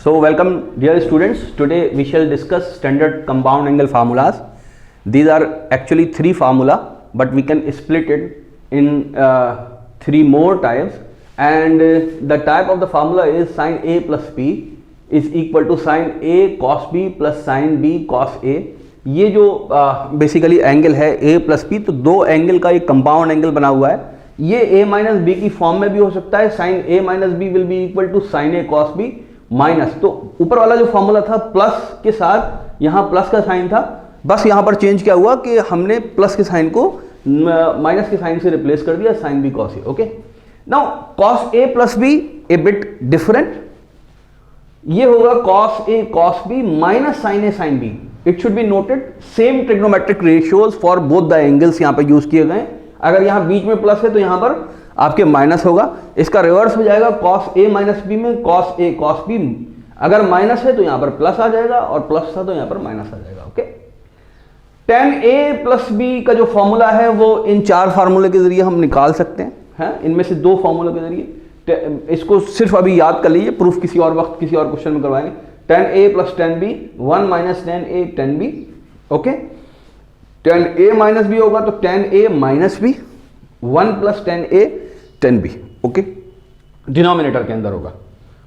So welcome dear students, today we shall discuss standard compound angle formulas. These are actually three formula, but we can split it in three more types, and the type of the formula is sin A plus B is equal to sin A cos B plus sin B cos A. ये जो basically angle है A plus B, तो दो angle का एक compound angle बना हुआ है. ये A माइनस बी की फॉर्म में भी हो सकता है. Sine A minus B will be equal to sine A cos B minus, तो ऊपर वाला जो फॉर्मूला था प्लस के साथ यहाँ प्लस का साइन था, बस यहाँ पर चेंज क्या हुआ कि हमने प्लस के साइन को माइनस के साइन से रिप्लेस कर दिया, sine B cos A. Okay, now cos A plus B a bit different. ये होगा cos A cos B minus sine A sine B. It should be noted same trigonometric ratios for both the angles यहाँ पर use किए गए. अगर यहाँ बीच में plus है तो यहाँ पर आपके माइनस होगा. इसका रिवर्स हो जाएगा कॉस ए माइनस बी में कॉस ए कॉस बी. अगर माइनस है तो यहाँ पर प्लस आ जाएगा और प्लस था तो यहाँ पर माइनस आ जाएगा. Okay, tan a plus B का जो फॉर्मूला है वो इन चार फार्मूले के जरिए हम निकाल सकते हैं. इनमें से दो फॉर्मूले के जरिए इसको सिर्फ अभी याद कर लीजिए, प्रूफ किसी और वक्त किसी और क्वेश्चन में करवाएंगे. tan a plus tan b 1 minus tan a tan b. Okay, tan a minus B होगा तो tan a minus B 1 plus tan a tan b. Okay, denominator के अंदर होगा.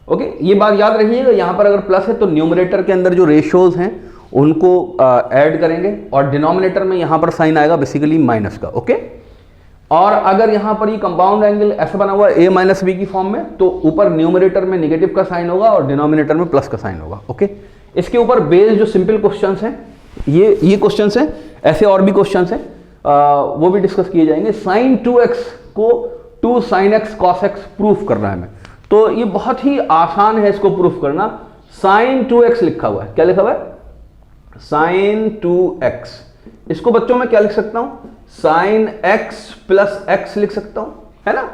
ओके, ये बात याद रखिएगा, यहां पर अगर प्लस है तो न्यूमरेटर के अंदर जो रेशियोज हैं उनको ऐड करेंगे और डिनोमिनेटर में यहां पर साइन आएगा बेसिकली माइनस का. ओके, और अगर यहां पर ये कंपाउंड एंगल ऐसा बना हुआ है a माइनस बी की फॉर्म में, तो ऊपर न्यूमरेटर में नेगेटिव का साइन होगा और डिनोमिनेटर में प्लस का साइन होगा. ओके, इसके ऊपर बेस्ड जो सिंपल क्वेश्चंस हैं ये क्वेश्चंस हैं. ऐसे और भी क्वेश्चंस हैं, वो भी डिस्कस किए जाएंगे. साइन 2x को 2 sin x cos x proof करना है हमें, तो ये बहुत ही आसान है इसको प्रूफ करना. साइन 2x लिखा हुआ है, क्या लिखा हुआ है? Sign 2x. इसको बच्चों में क्या लिख सकता हूं? साइन x प्लस x लिख सकता हूं, है ना.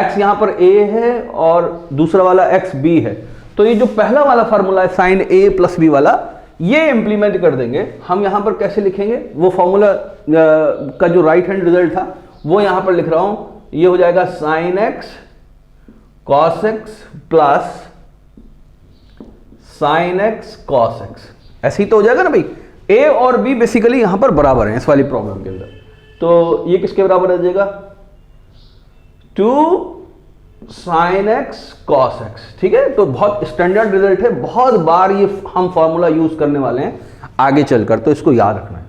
x यहां पर a है और दूसरा वाला x b है, तो ये जो पहला वाला फॉर्मूला है साइन a प्लस b वाला, ये इंप्लीमेंट कर देंगे हम. यहां पर कैसे लिखेंगे? वो फॉर्मूला का जो राइट हैंड रिजल्ट था वो यहां पर लिख रहा हूं. ये हो जाएगा sine x cos x plus sine x cos x. ऐसे ही तो हो जाएगा ना भाई. a और b बेसिकली यहां पर बराबर हैं इस वाली प्रॉब्लम के अंदर, तो ये किसके बराबर आ जाएगा? 2 sin x cos x. ठीक है, तो बहुत स्टैंडर्ड रिजल्ट है, बहुत बार ये हम फॉर्मूला यूज करने वाले हैं आगे चलकर, तो इसको याद रखना है.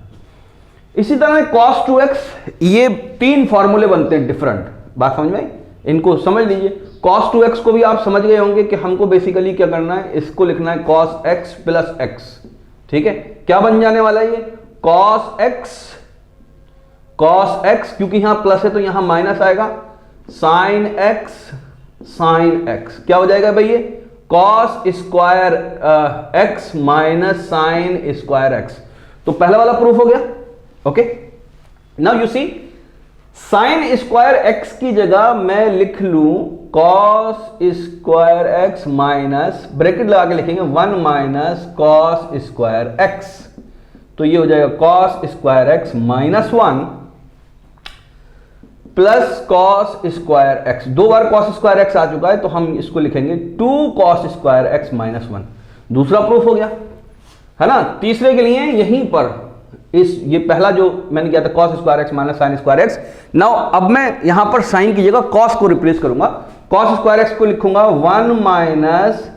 इसी तरह cos 2x, ये तीन फॉर्मूले बनते हैं डिफरेंट. बात समझ में? इनको समझ लीजिए. cos 2x को भी आप समझ गए होंगे कि हमको बेसिकली क्या करना है, इसको लिखना है cos x प्लस x. ठीक है, क्या बन जाने वाला है ये? cos x, क्योंकि यहां प्लस है तो यहां माइनस आएगा. sin x क्या हो जाएगा भाई? ये cos square x minus sin square x. तो पहला वाला प्रूफ हो गया. Okay, now you see, sine square x की जगह मैं लिख लूं cos square x minus, bracket लगा के लिखेंगे 1 माइनस cos स्क्वायर x. तो ये हो जाएगा cos square x minus 1 plus cos square x. दो बार cos स्क्वायर x आ चुका है, तो हम इसको लिखेंगे 2 cos स्क्वायर x माइनस 1. दूसरा प्रूफ हो गया, है ना. तीसरे के लिए यहीं पर ये पहला जो मैंने किया था cos square x minus sine square x. Now अब मैं यहां पर साइन की जगह cos को रिप्लेस करूंगा. cos स्क्वायर x को लिखूंगा 1 minus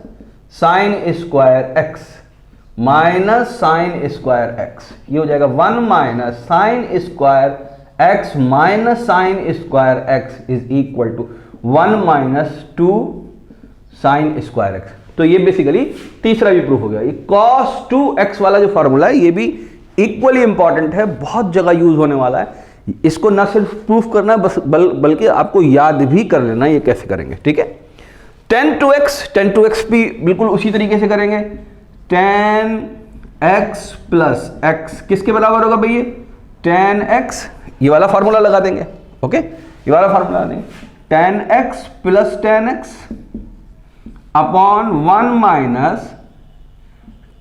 sine square x minus sine square x. ये हो जाएगा 1 minus sine square x minus sine square x is equal to 1 minus 2 sine square x. तो ये बेसिकली तीसरा भी प्रूफ हो गया. ये cos 2x वाला जो फॉर्मूला है ये भी इक्वली इंपॉर्टेंट है, बहुत जगह यूज होने वाला है. इसको ना सिर्फ प्रूफ करना है बल्कि आपको याद भी कर लेना ये कैसे करेंगे. ठीक है, tan 2x भी बिल्कुल उसी तरीके से करेंगे. tan x प्लस x किसके बराबर होगा भैया? tan x, ये वाला फॉर्मूला लगा देंगे. ओके, ये वाला फॉर्मूला लगा देंगे. tan x plus tan x upon 1 minus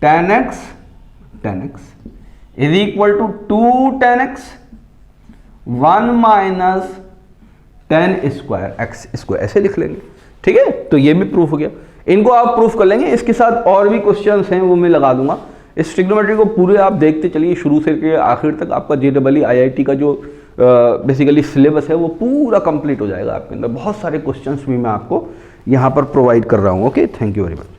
tan x is equal to 2 tan x 1 minus tan square x. इसको ऐसे लिख लेंगे. ठीक है, तो ये भी प्रूफ हो गया. इनको आप प्रूफ कर लेंगे। इसके साथ और भी क्वेश्चंस हैं वो मैं लगा दूंगा। इस ट्रिग्नोमेट्री को पूरे आप देखते चलिए शुरू से के आखिर तक, आपका JEE IIT का जो बेसिकली सिलेबस है वो पूरा कंप्लीट हो जाएगा आपके अंदर। बहुत सारे क्वेश्चंस भी मैं आपको यहाँ पर प्रोवाइड कर रहा हूँ। Okay, thank you very much.